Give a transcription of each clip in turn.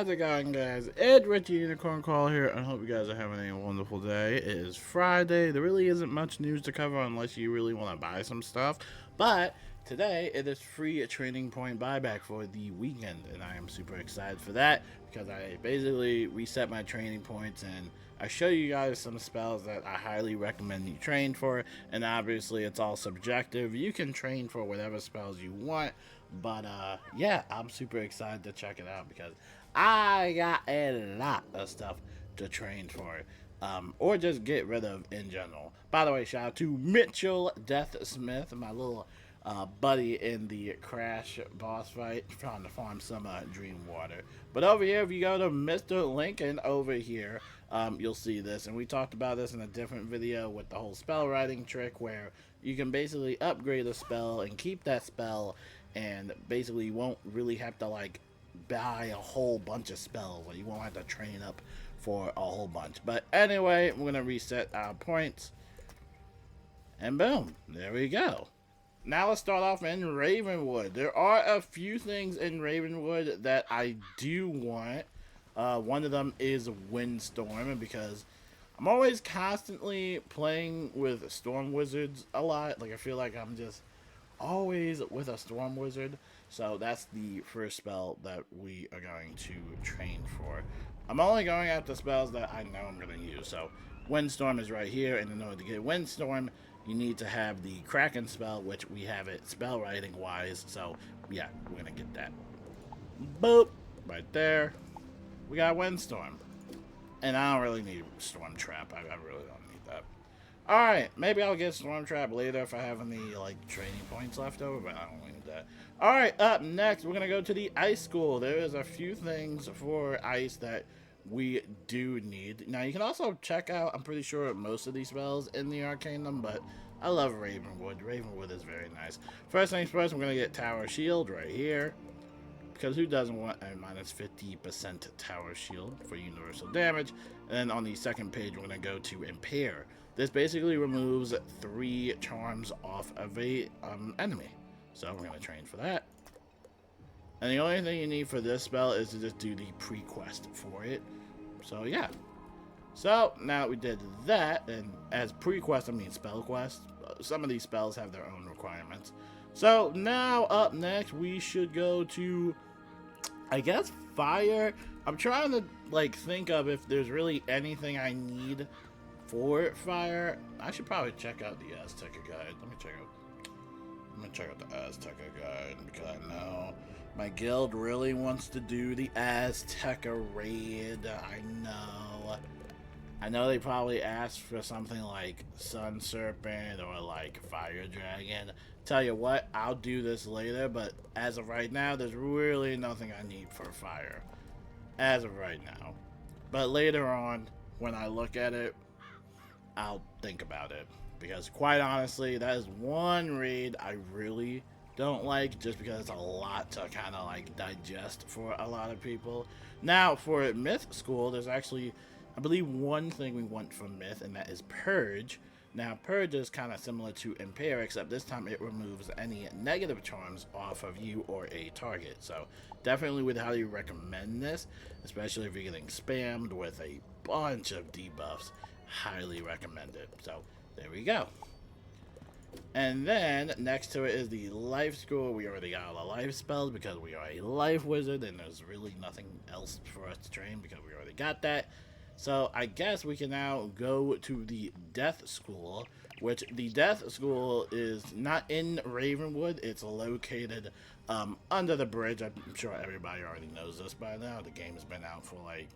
How's it going, guys? Ed Richie Unicorn Call here. I hope you guys are having a wonderful day. It is Friday. There really isn't much news to cover unless you really want to buy some stuff. But today it is free trading point buyback for the weekend, and I am super excited for that because I basically reset my training points and I show you guys some spells that I highly recommend you train for. And obviously it's all subjective. You can train for whatever spells you want. But yeah, I'm super excited to check it out because I got a lot of stuff to train for, or just get rid of in general. By the way, shout out to Mitchell Death Smith, my little buddy in the Crash boss fight, trying to farm some Dream Water. But over here, if you go to Mr. Lincoln over here, you'll see this. And we talked about this in a different video with the whole spell writing trick where you can basically upgrade a spell and keep that spell, and basically you won't really have to like buy a whole bunch of spells, or you won't have to train up for a whole bunch. But anyway, we're gonna reset our points, and boom, there we go. Now let's start off in Ravenwood. There are a few things in Ravenwood that I do want. One of them is Windstorm, because I'm always constantly playing with Storm Wizards a lot. Like, I feel like I'm just always with a Storm Wizard. So that's the first spell that we are going to train for. I'm only going after spells that I know I'm going to use. So Windstorm is right here, and in order to get Windstorm, you need to have the Kraken spell, which we have it spell writing wise. So yeah, we're going to get that. Boop! Right there. We got Windstorm. And I don't really need Storm Trap. I really don't need that. Alright, maybe I'll get Storm Trap later if I have any, like, training points left over, but I don't need that. Alright, up next, we're going to go to the Ice School. There is a few things for Ice that we do need. Now, you can also check out, I'm pretty sure, most of these spells in the Arcanum, but I love Ravenwood. Ravenwood is very nice. First things first, we're going to get Tower Shield right here, because who doesn't want a minus 50% Tower Shield for universal damage? And then on the second page, we're going to go to Impair. This basically removes 3 charms off of a enemy. So we're going to train for that. And the only thing you need for this spell is to just do the pre-quest for it. So yeah. So now that we did that, and as pre-quest I mean spell quest, some of these spells have their own requirements. So now up next we should go to, I guess, Fire. I'm trying to like think of if there's really anything I need for Fire. I should probably check out the Azteca guide. Let me check out the Azteca guide, because I know my guild really wants to do the Azteca raid. I know they probably asked for something like Sun Serpent or like Fire Dragon. Tell you what, I'll do this later, but as of right now, there's really nothing I need for Fire. As of right now. But later on, when I look at it, I'll think about it. Because quite honestly, that is one raid I really don't like, just because it's a lot to kind of like digest for a lot of people. Now, for Myth School, there's actually, I believe, one thing we want from Myth, and that is Purge. Now, Purge is kind of similar to Impair, except this time it removes any negative charms off of you or a target. So, definitely would highly recommend this, especially if you're getting spammed with a bunch of debuffs. Highly recommend it. So, there we go. And then, next to it is the Life School. We already got all the life spells because we are a life wizard, and there's really nothing else for us to train because we already got that. So I guess we can now go to the Death School, which the Death School is not in Ravenwood. It's located under the bridge. I'm sure everybody already knows this by now. The game has been out for like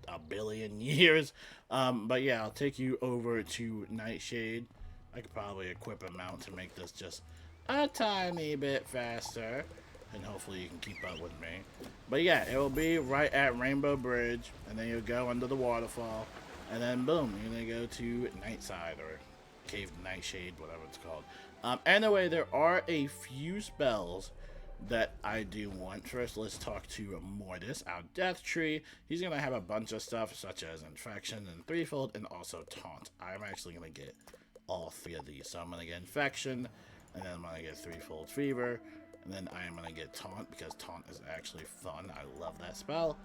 a billion years. But yeah, I'll take you over to Nightshade. I could probably equip a mount to make this just a tiny bit faster. And hopefully you can keep up with me. But yeah, it will be right at Rainbow Bridge. And then you'll go under the waterfall. And then boom, you're going to go to Nightside or Cave Nightshade, whatever it's called. Anyway, there are a few spells that I do want. First, let's talk to Mortis, our Death Tree. He's going to have a bunch of stuff such as Infection and Threefold and also Taunt. I'm actually going to get all 3 of these. So I'm going to get Infection, and then I'm going to get Threefold Fever. And then I am going to get Taunt, because Taunt is actually fun. I love that spell.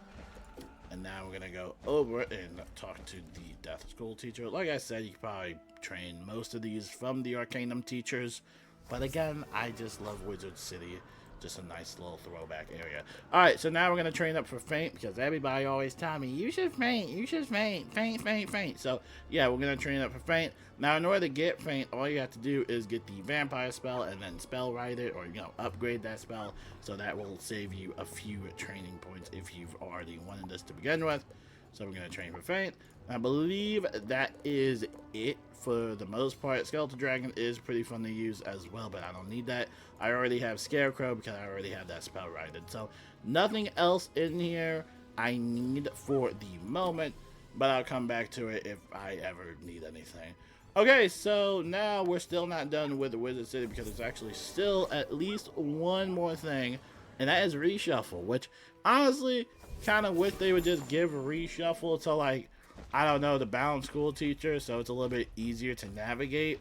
And now we're going to go over and talk to the Death School teacher. Like I said, you can probably train most of these from the Arcanum teachers. But again, I just love Wizard City. Just a nice little throwback area. Alright, so now we're going to train up for Faint, because everybody always tell me, you should faint, faint. So, yeah, we're going to train up for Faint. Now, in order to get Faint, all you have to do is get the Vampire spell and then spell write it, or, upgrade that spell. So that will save you a few training points if you've already wanted this to begin with. So we're going to train for Faint. I believe that is it for the most part. Skeletal Dragon is pretty fun to use as well, but I don't need that. I already have Scarecrow because I already have that spell righted. So nothing else in here I need for the moment, but I'll come back to it if I ever need anything. Okay, so now we're still not done with the Wizard City because there's actually still at least one more thing, and that is Reshuffle, which honestly kind of wish they would just give Reshuffle to, like, I don't know, the Balance School teacher, so it's a little bit easier to navigate.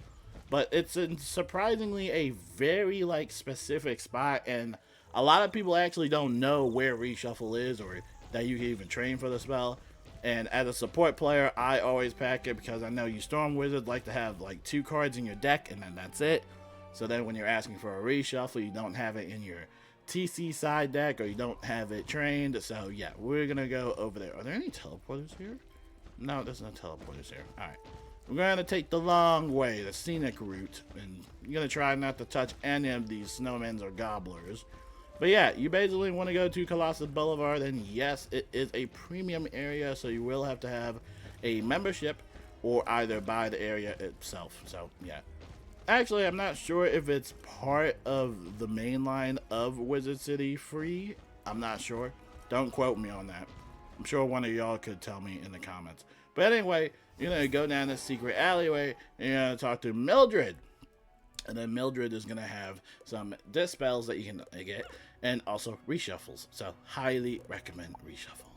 But it's surprisingly a very, like, specific spot, and a lot of people actually don't know where Reshuffle is or that you can even train for the spell. And as a support player, I always pack it because I know you Storm Wizards like to have, like, 2 cards in your deck, and then that's it. So then when you're asking for a Reshuffle, you don't have it in your TC side deck, or you don't have it trained. So, yeah, we're going to go over there. Are there any teleporters here? No, there's no teleporters here. Alright. We're going to take the long way, the scenic route. And you're going to try not to touch any of these snowmen or gobblers. But yeah, you basically want to go to Colossus Boulevard. And yes, it is a premium area. So you will have to have a membership or either buy the area itself. So yeah. Actually, I'm not sure if it's part of the main line of Wizard City free. I'm not sure. Don't quote me on that. I'm sure one of y'all could tell me in the comments. But anyway, you're going to go down this secret alleyway and you're going to talk to Mildred. And then Mildred is going to have some dispels that you can get and also reshuffles. So highly recommend reshuffle.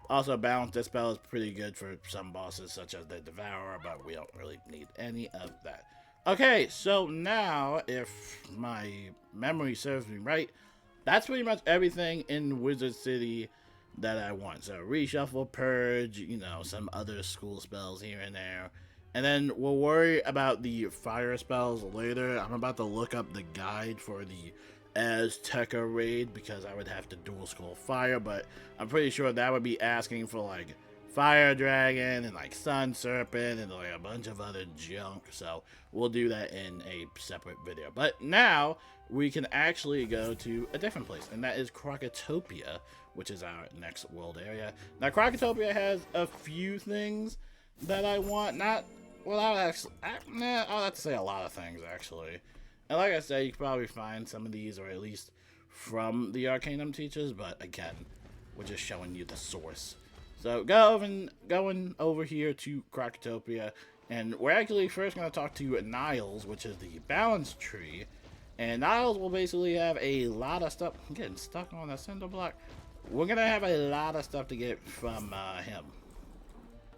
Also, Balance Dispel is pretty good for some bosses such as the Devourer, but we don't really need any of that. Okay, so now, if my memory serves me right, that's pretty much everything in Wizard City that I want. So Reshuffle, Purge, some other school spells here and there. And then we'll worry about the fire spells later. I'm about to look up the guide for the Azteca raid because I would have to dual school fire, but I'm pretty sure that would be asking for like Fire Dragon and like Sun Serpent and like a bunch of other junk. So we'll do that in a separate video. But now we can actually go to a different place, and that is Croctopia, which is our next world area. Now Croctopia has a few things that I want. I'll have to say a lot of things actually. And like I said, you can probably find some of these, or at least from the Arcanum teachers, but again, we're just showing you the source. So going over here to Croctopia, and we're actually first going to talk to Niles, which is the balance tree. And Niles will basically have a lot of stuff. I'm getting stuck on a cinder block. We're going to have a lot of stuff to get from him,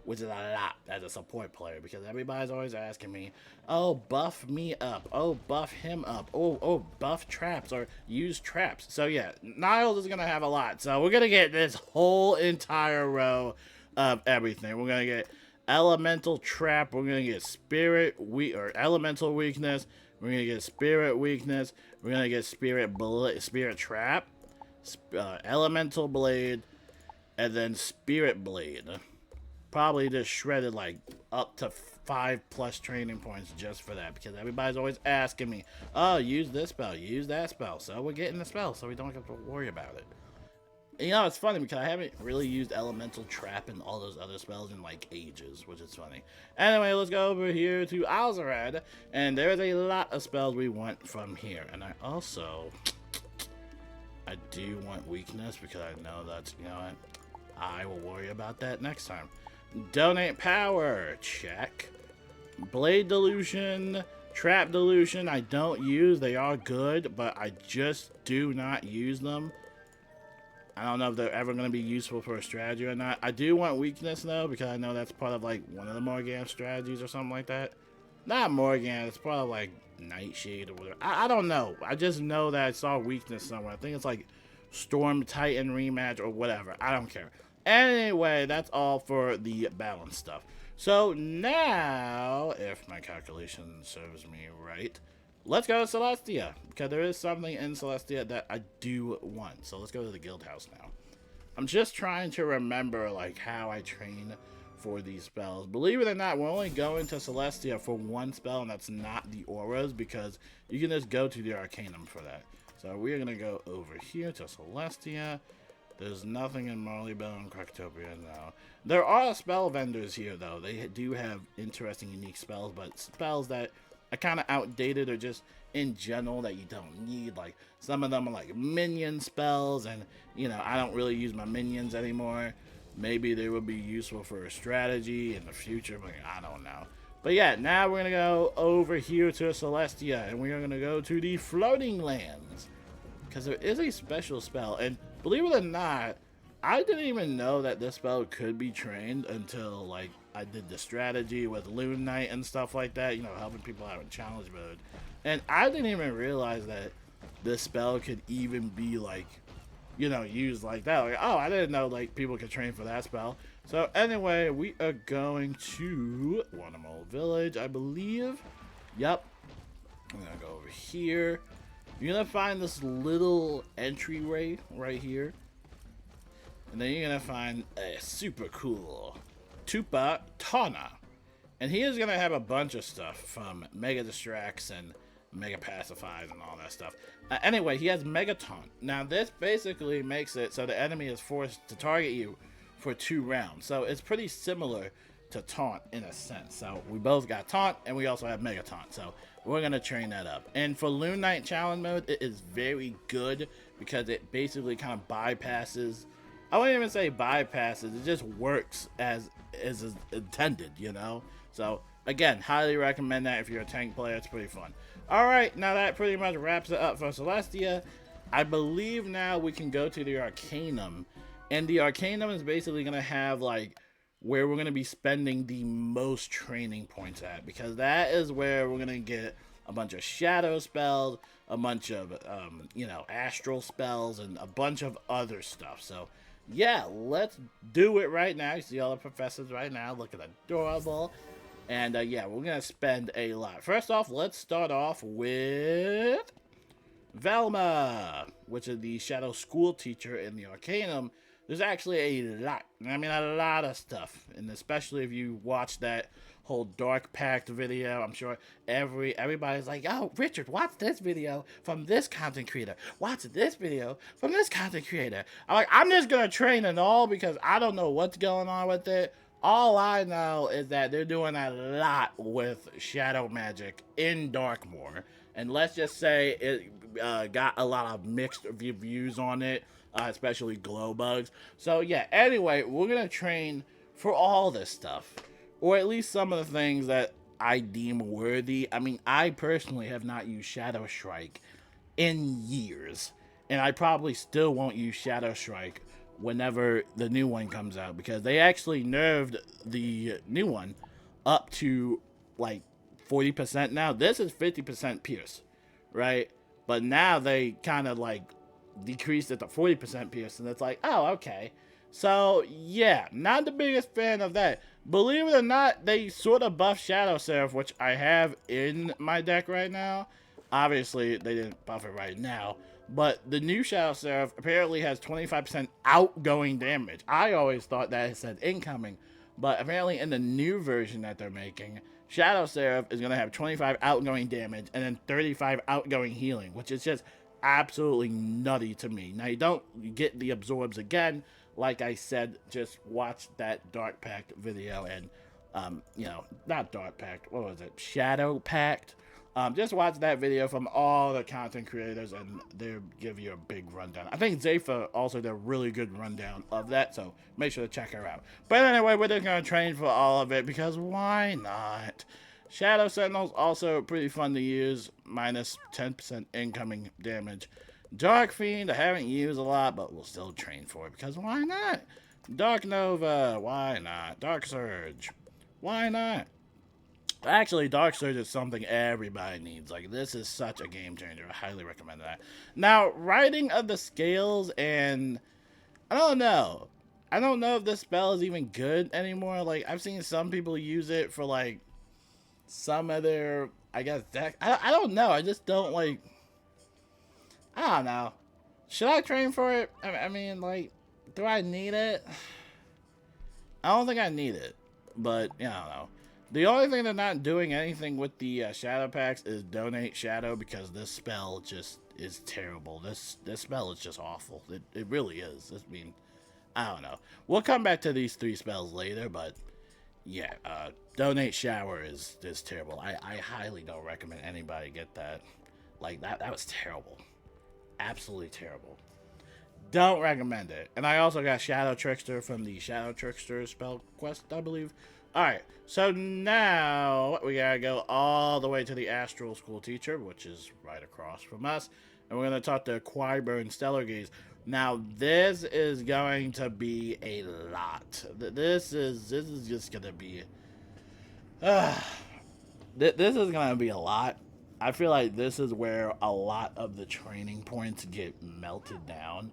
which is a lot as a support player, because everybody's always asking me, oh, buff me up, oh, buff him up, oh, buff traps, or use traps. So yeah, Niles is going to have a lot. So we're going to get this whole entire row of everything. We're going to get elemental trap, we're going to get elemental weakness, we're going to get spirit weakness, we're going to get spirit trap, elemental blade, and then spirit blade. Probably just shredded like up to 5+ training points just for that, because everybody's always asking me, oh, use this spell, use that spell. So we're getting the spell so we don't have to worry about it. And, it's funny because I haven't really used elemental trap and all those other spells in like ages, which is funny. Anyway, let's go over here to Alzarad, and there's a lot of spells we want from here. And I do want weakness, because I know that's, I will worry about that next time. Donate power, check. Blade dilution, trap dilution, I don't use. They are good, but I just do not use them. I don't know if they're ever going to be useful for a strategy or not. I do want weakness though, because I know that's part of like one of the Morgan strategies or something like that. Not Morgan, it's probably like Nightshade or whatever. I don't know. I just know that I saw weakness somewhere. I think it's like Storm Titan rematch or whatever. I don't care. Anyway, that's all for the balance stuff. So now, if my calculation serves me right, let's go to Celestia, because there is something in Celestia that I do want. So let's go to the guild house now. I'm just trying to remember like how I train for these spells. Believe it or not, we're only going to Celestia for one spell, and that's not the auras, because you can just go to the Arcanum for that. So we're going to go over here to Celestia. There's nothing in Marleybell and Croctopia now. There are spell vendors here, though. They do have interesting, unique spells, but spells that are kind of outdated or just in general that you don't need. Like, some of them are like minion spells, and, you know, I don't really use my minions anymore. Maybe they will be useful for a strategy in the future, but I don't know. But yeah, now we're going to go over here to Celestia, and we are going to go to the Floating Lands, because there is a special spell, and believe it or not, I didn't even know that this spell could be trained until, like, I did the strategy with Loon Knight and stuff like that, you know, helping people out in challenge mode. And I didn't even realize that this spell could even be, like, you know, used like that. Like, oh, I didn't know, like, people could train for that spell. So, anyway, we are going to Wondermole Village, I believe. Yep. I'm going to go over here. You're going to find this little entryway right here. And then you're going to find a super cool Tupa Tana. And he is going to have a bunch of stuff from Mega Distracts and Mega Pacifies and all that stuff. Anyway, he has Mega Taunt. Now, this basically makes it so the enemy is forced to target you for 2 rounds. So, it's pretty similar to Taunt in a sense. So, we both got Taunt, and we also have Mega Taunt. So, we're going to train that up. And for Loon Knight Challenge Mode, it is very good because it basically kind of bypasses... I wouldn't even say bypasses. It just works as intended, you know? So, again, highly recommend that if you're a tank player. It's pretty fun. Alright, now that pretty much wraps it up for Celestia. I believe now we can go to the Arcanum. And the Arcanum is basically going to have, like, where we're going to be spending the most training points at. Because that is where we're going to get a bunch of shadow spells, a bunch of, you know, astral spells, and a bunch of other stuff. So, yeah, let's do it right now. You see all the professors right now looking adorable. And, yeah, we're going to spend a lot. First off, let's start off with Velma, which is the shadow school teacher in the Arcanum. There's actually a lot. I mean, a lot of stuff. And especially if you watch that whole Dark Pact video, I'm sure everybody's like, oh, Richard, watch this video from this content creator. Watch this video from this content creator. I'm like, I'm just going to train it all because I don't know what's going on with it. All I know is that they're doing a lot with shadow magic in Darkmoor. And let's just say it got a lot of mixed reviews on it, especially glow bugs. So yeah, anyway, we're going to train for all this stuff. Or at least some of the things that I deem worthy. I mean, I personally have not used Shadow Strike in years. And I probably still won't use Shadow Strike whenever the new one comes out. Because they actually nerfed the new one up to, like, 40% now. This is 50% Pierce, right? But now they kind of, like, decreased it to 40% Pierce. And it's like, oh, okay. So, yeah, not the biggest fan of that. Believe it or not, they sort of buffed Shadow Seraph, which I have in my deck right now. Obviously, they didn't buff it right now. But the new Shadow Seraph apparently has 25% outgoing damage. I always thought that it said incoming. But apparently in the new version that they're making, Shadow Seraph is going to have 25 outgoing damage and then 35 outgoing healing, which is just absolutely nutty to me. Now, you don't get the absorbs again. Like I said, just watch that Dark Pact video and, you know, not Dark Pact, what was it? Shadow Pact. Just watch that video from all the content creators and they'll give you a big rundown. I think Zephyr also did a really good rundown of that, so make sure to check her out. But anyway, we're just going to train for all of it because why not? Shadow Sentinels also pretty fun to use, minus 10% incoming damage. Dark Fiend, I haven't used a lot, but we'll still train for it, because why not? Dark Nova, why not? Dark Surge, why not? Actually, Dark Surge is something everybody needs. Like, this is such a game changer. I highly recommend that. Now, writing of the scales and, I don't know. I don't know if this spell is even good anymore. Like, I've seen some people use it for, like, some of their, I guess, deck. I don't know. I just don't, like, I don't know. Should I train for it? I mean, like, do I need it? I don't think I need it. But, yeah, I don't know. The only thing they're not doing anything with the shadow packs is donate shadow, because this spell just is terrible. This spell is just awful. It really is. I mean, I don't know. We'll come back to these 3 spells later, but yeah, donate shower is terrible. I highly don't recommend anybody get that. Like, that was terrible. Absolutely terrible. Don't recommend it. And I also got Shadow Trickster from the Shadow Trickster spell quest, I believe. Alright, so now we gotta go all the way to the Astral School Teacher, which is right across from us. And we're gonna talk to Quiburn Stellar Gaze. Now, this is going to be a lot. This is just gonna be... this is gonna be a lot. I feel like this is where a lot of the training points get melted down.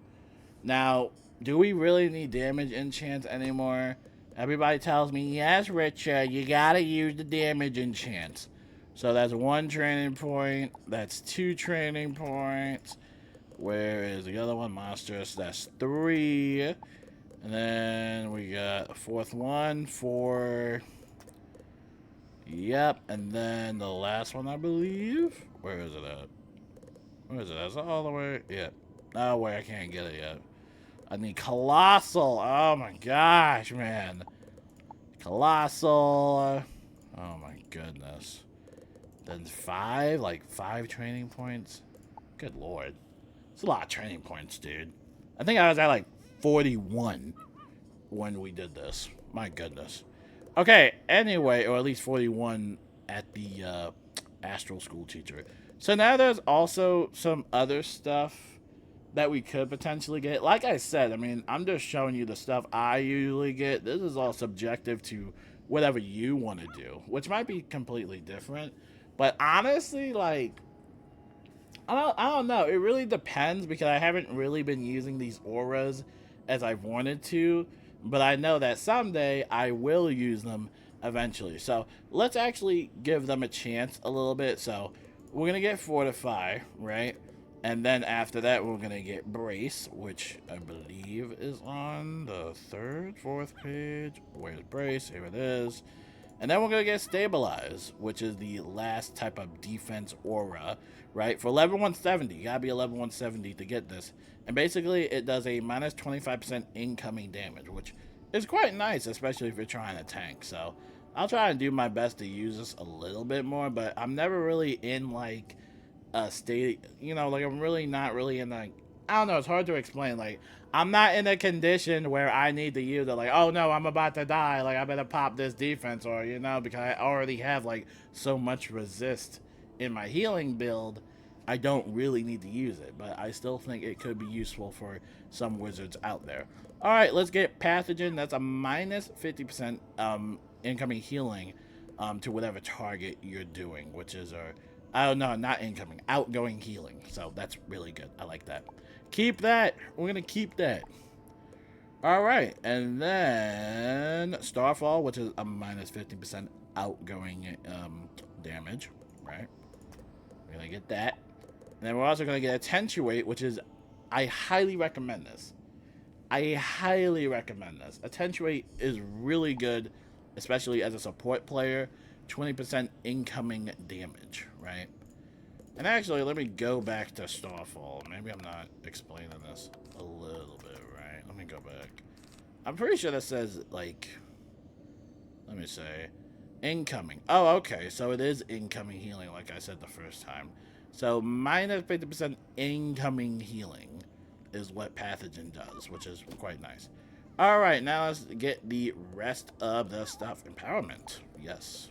Now, do we really need damage enchants anymore? Everybody tells me, yes, Richard, you gotta use the damage enchants. So that's 1 training point. That's 2 training points. Where is the other one? Monstrous. That's 3. And then we got a 4th one for... Yep. And then the last one, I believe. Where is it at? Where is it? Is it all the way? Yeah. No way, I can't get it yet. I need Colossal. Oh my gosh, man. Colossal. Oh my goodness. Then 5? Like 5 training points? Good lord. It's a lot of training points, dude. I think I was at like 41 when we did this. My goodness. Okay, anyway, or at least 41 at the Astral School Teacher. So now there's also some other stuff that we could potentially get. Like I said, I mean, I'm just showing you the stuff I usually get. This is all subjective to whatever you want to do, which might be completely different. But honestly, like, I don't know. It really depends, because I haven't really been using these auras as I wanted to. But I know that someday I will use them eventually. So let's actually give them a chance a little bit. So we're going to get Fortify, right? And then after that, we're going to get Brace, which I believe is on the 3rd, 4th page. Where's Brace? Here it is. And then we're going to get Stabilize, which is the last type of defense aura, right? For level 170, you got to be a level 170 to get this. And basically, it does a minus 25% incoming damage, which is quite nice, especially if you're trying to tank. So I'll try and do my best to use this a little bit more, but I'm never really in, like, a state, you know, like, I'm really not really in, like, I don't know, it's hard to explain. Like, I'm not in a condition where I need to use it, like, oh no, I'm about to die, like, I better pop this defense, or, you know, because I already have, like, so much resist in my healing build, I don't really need to use it, but I still think it could be useful for some wizards out there. Alright, let's get Pathogen. That's a minus 50% incoming healing to whatever target you're doing, which is a, oh no, not incoming, outgoing healing. So that's really good. I like that. Keep that. We're gonna keep that. Alright, and then Starfall, which is a minus 50% outgoing damage, right? We're gonna get that. And then we're also gonna get Attenuate, which is, I highly recommend this. I highly recommend this. Attenuate is really good, especially as a support player. 20% incoming damage, right? And actually, let me go back to Starfall. Maybe I'm not explaining this a little bit, right? Let me go back. I'm pretty sure that says, like, let me say, incoming. Oh, okay. So it is incoming healing, like I said the first time. So minus 50% incoming healing is what Pathogen does, which is quite nice. Alright, now let's get the rest of the stuff. Empowerment. Yes.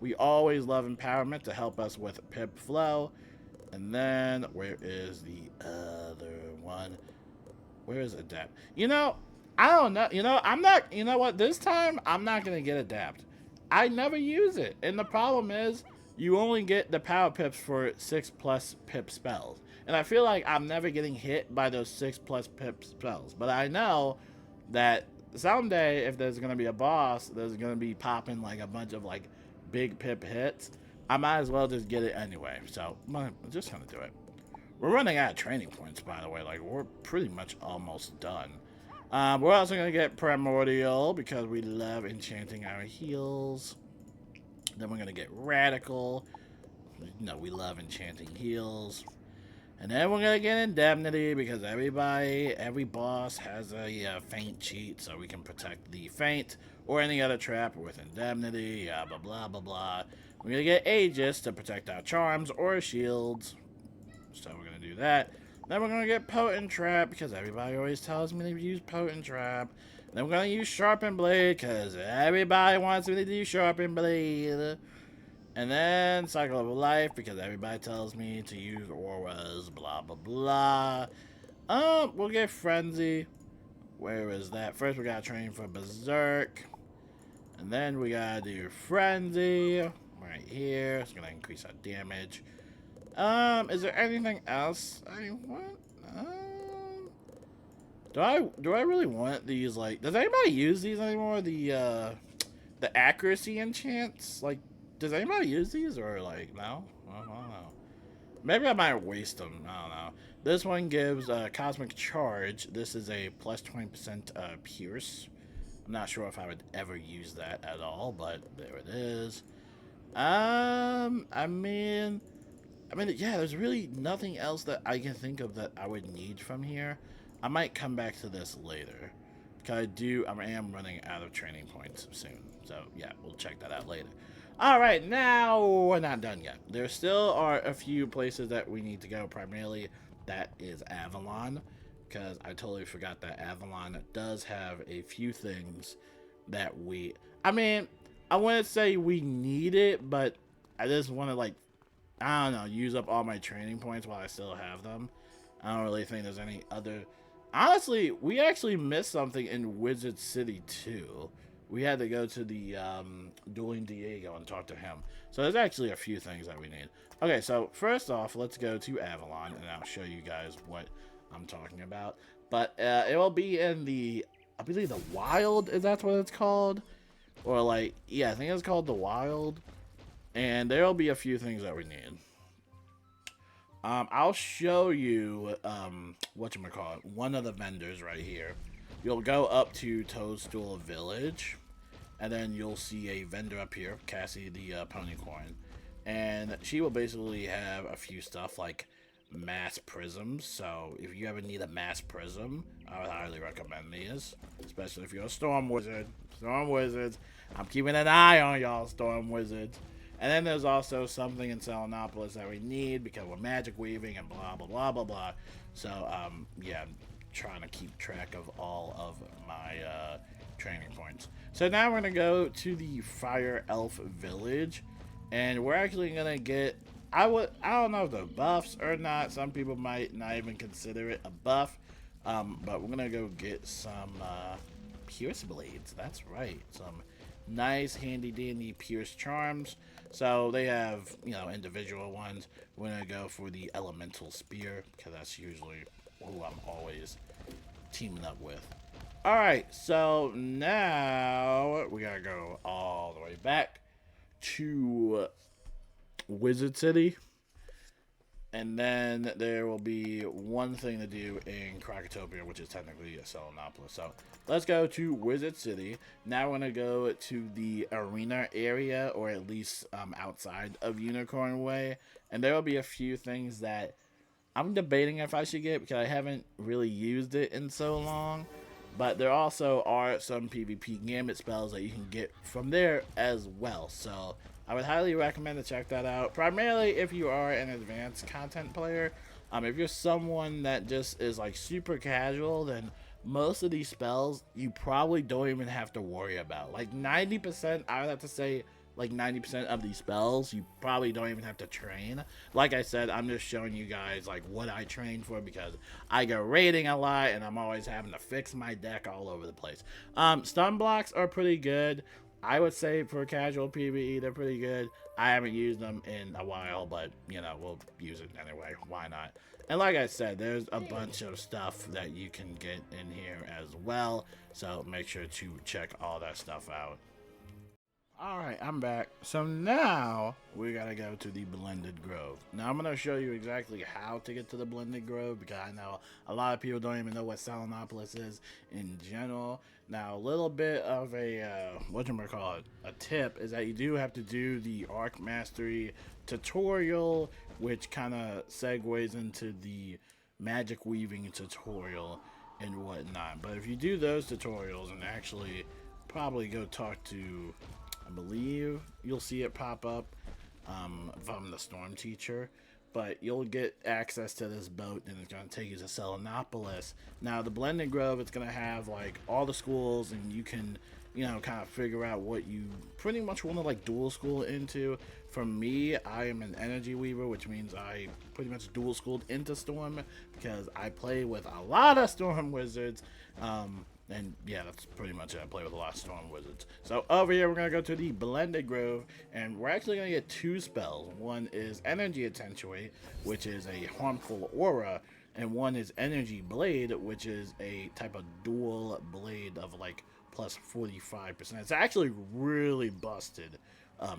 We always love empowerment to help us with pip flow. And then, where is the other one? Where is Adapt? You know, I don't know. You know, I'm not, you know what? This time, I'm not going to get Adapt. I never use it. And the problem is, you only get the power pips for 6+ pip spells. And I feel like I'm never getting hit by those 6+ pip spells. But I know that someday, if there's gonna be a boss, there's gonna be popping like a bunch of like big pip hits. I might as well just get it anyway. So I'm just gonna do it. We're running out of training points, by the way. Like, we're pretty much almost done. We're also gonna get Primordial because we love enchanting our heals. Then we're gonna get Radical. No, we love enchanting heals. And then we're gonna get Indemnity because every boss has a feint cheat, so we can protect the feint or any other trap with Indemnity. Blah blah blah blah. We're gonna get Aegis to protect our charms or shields. So we're gonna do that. Then we're gonna get Potent Trap because everybody always tells me to use Potent Trap. Then we're gonna use Sharpened Blade because everybody wants me to do Sharpened Blade. And then Cycle of Life because everybody tells me to use Auras, blah blah blah. We'll get Frenzy. Where is that? First we gotta train for Berserk. And then we gotta do Frenzy. Right here. It's gonna increase our damage. Is there anything else I want? Do I really want these, like, does anybody use these anymore? The accuracy enchants? Like, does anybody use these, or, like, no? I don't know. Maybe I might waste them. I don't know. This one gives Cosmic Charge. This is a plus 20% Pierce. I'm not sure if I would ever use that at all, but there it is. I mean, yeah, there's really nothing else that I can think of that I would need from here. I might come back to this later. Because I am running out of training points soon. So, yeah, we'll check that out later. Alright, now we're not done yet. There still are a few places that we need to go. Primarily, that is Avalon. Because I totally forgot that Avalon does have a few things that I wouldn't say we need it, but I just want to, like, I don't know, use up all my training points while I still have them. I don't really think there's any other... Honestly, we actually missed something in Wizard City, too. We had to go to the Dueling Diego and talk to him. So there's actually a few things that we need. Okay, so first off, let's go to Avalon, and I'll show you guys what I'm talking about. But it will be in the... I believe the Wild, is that what it's called? Or, like, yeah, I think it's called the Wild. And there will be a few things that we need. I'll show you, whatchamacallit, one of the vendors right here. You'll go up to Toadstool Village, and then you'll see a vendor up here, Cassie the Ponycorn. And she will basically have a few stuff like mass prisms. So if you ever need a mass prism, I would highly recommend these. Especially if you're a Storm Wizard. Storm Wizards. I'm keeping an eye on y'all, Storm Wizards. And then there's also something in Selenopolis that we need because we're magic weaving and blah, blah, blah, blah, blah. So, yeah, I'm trying to keep track of all of my training points. So now we're going to go to the Fire Elf Village. And we're actually going to get... I don't know if they're buffs or not. Some people might not even consider it a buff. But we're going to go get some Pierce Blades. That's right. Some nice handy dandy Pierce Charms. So they have, you know, individual ones. We're going to go for the Elemental Spear because that's usually who I'm always teaming up with. Alright, so now we got to go all the way back to Wizard City. And then there will be one thing to do in Croctopia, which is technically a Selenopolis. So let's go to Wizard City. Now we're going to go to the arena area, or at least outside of Unicorn Way. And there will be a few things that I'm debating if I should get because I haven't really used it in so long. But there also are some PvP gambit spells that you can get from there as well. So I would highly recommend to check that out. Primarily if you are an advanced content player. If you're someone that just is like super casual, then most of these spells you probably don't even have to worry about. Like 90%, I would have to say, like 90% of these spells you probably don't even have to train. Like I said, I'm just showing you guys like what I train for because I go raiding a lot and I'm always having to fix my deck all over the place. Stun blocks are pretty good. I would say for casual PvE, they're pretty good. I haven't used them in a while, but, you know, we'll use it anyway. Why not? And like I said, there's a bunch of stuff that you can get in here as well. So make sure to check all that stuff out. Alright, I'm back. So now we gotta go to the Blended Grove. Now I'm gonna show you exactly how to get to the Blended Grove, because I know a lot of people don't even know what Salinopolis is in general. Now a little bit of a whatchamacallit, a tip is that you do have to do the Arc Mastery tutorial, which kind of segues into the magic weaving tutorial and whatnot. But if you do those tutorials and actually probably go talk to, I believe you'll see it pop up from the storm teacher, but you'll get access to this boat and it's going to take you to Salinopolis. Now the Blended Grove, it's going to have like all the schools, and you can, you know, kind of figure out what you pretty much want to like dual school into. For me, I am an energy weaver, which means I pretty much dual schooled into storm because I play with a lot of storm wizards. And yeah, that's pretty much it. I play with a lot of storm wizards. So over here, we're going to go to the Blended Grove, and we're actually going to get two spells. One is Energy Attenuate, which is a harmful aura, and one is Energy Blade, which is a type of dual blade of like plus 45%. It's actually really busted.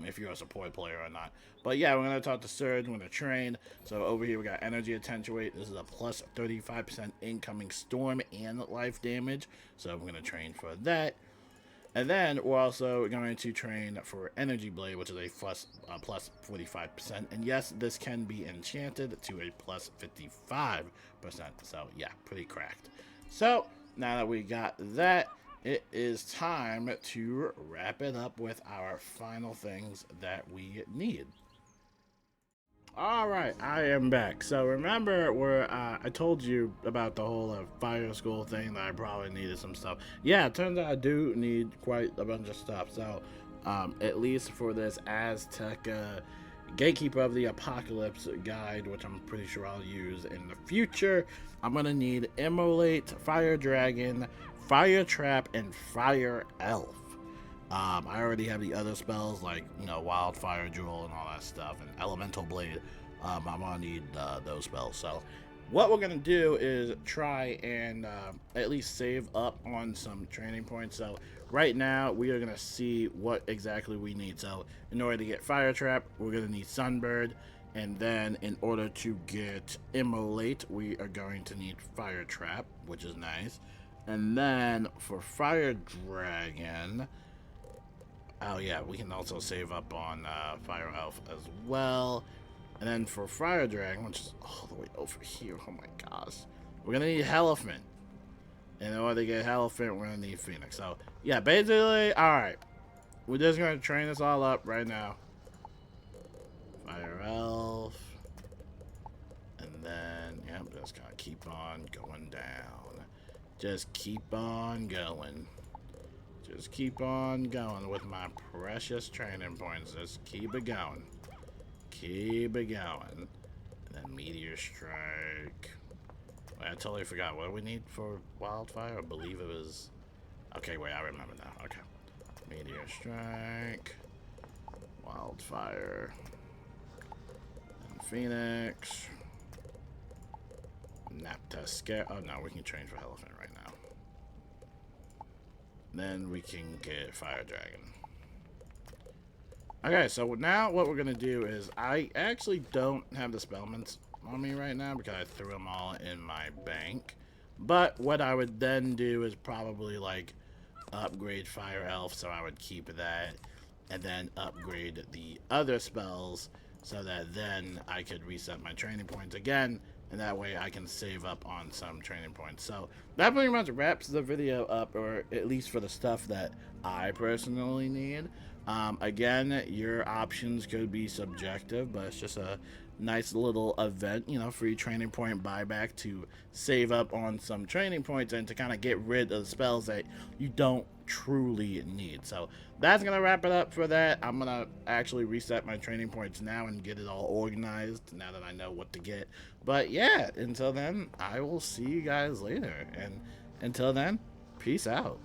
If you're a support player or not. But yeah, we're going to talk to Surge, we're going to train. So over here we got Energy Attenuate. This is a plus 35% incoming storm and life damage. So we're going to train for that. And then we're also going to train for Energy Blade, which is a plus 45%. And yes, this can be enchanted to a plus 55%. So yeah, pretty cracked. So now that we got that, it is time to wrap it up with our final things that we need. Alright, I am back. So remember where I told you about the whole fire school thing, that I probably needed some stuff. Yeah, it turns out I do need quite a bunch of stuff. So at least for this Aztec Gatekeeper of the Apocalypse guide, which I'm pretty sure I'll use in the future, I'm going to need Immolate, Fire Dragon, Fire Trap, and Fire Elf. I already have the other spells like, you know, Wildfire Jewel and all that stuff, and Elemental Blade. I'm gonna need those spells. So what we're gonna do is try and at least save up on some training points. So right now we are gonna see what exactly we need. So in order to get Fire Trap, we're gonna need Sunbird, and then in order to get Immolate, we are going to need Fire Trap, which is nice. And then for Fire Dragon, oh yeah, we can also save up on Fire Elf as well. And then for Fire Dragon, which is all the way over here, oh my gosh, we're gonna need Elephant. And in order to get Elephant, we're gonna need Phoenix. So yeah, basically, alright, we're just gonna train this all up right now. Fire Elf, and then yep, just gonna keep on going down. Just keep on going. Just keep on going with my precious training points. Just keep it going. Keep it going. And then Meteor Strike. Wait, I totally forgot. What do we need for Wildfire? I believe it was... Okay, wait, I remember now. Okay. Meteor Strike. Wildfire. And Phoenix. Napta Scare. Oh no, we can train for Elephant right now. Then we can get Fire Dragon. Okay, so now what we're gonna do is, I actually don't have the Spellments on me right now because I threw them all in my bank. But what I would then do is probably like upgrade Fire Elf, so I would keep that, and then upgrade the other spells so that then I could reset my training points again. And that way I can save up on some training points. So that pretty much wraps the video up, or at least for the stuff that I personally need. Again, your options could be subjective, but it's just a nice little event, you know, free training point buyback to save up on some training points and to kind of get rid of the spells that you don't truly need. So that's gonna wrap it up for that. I'm gonna actually reset my training points now and get it all organized now that I know what to get. But yeah, until then, I will see you guys later, and until then, peace out.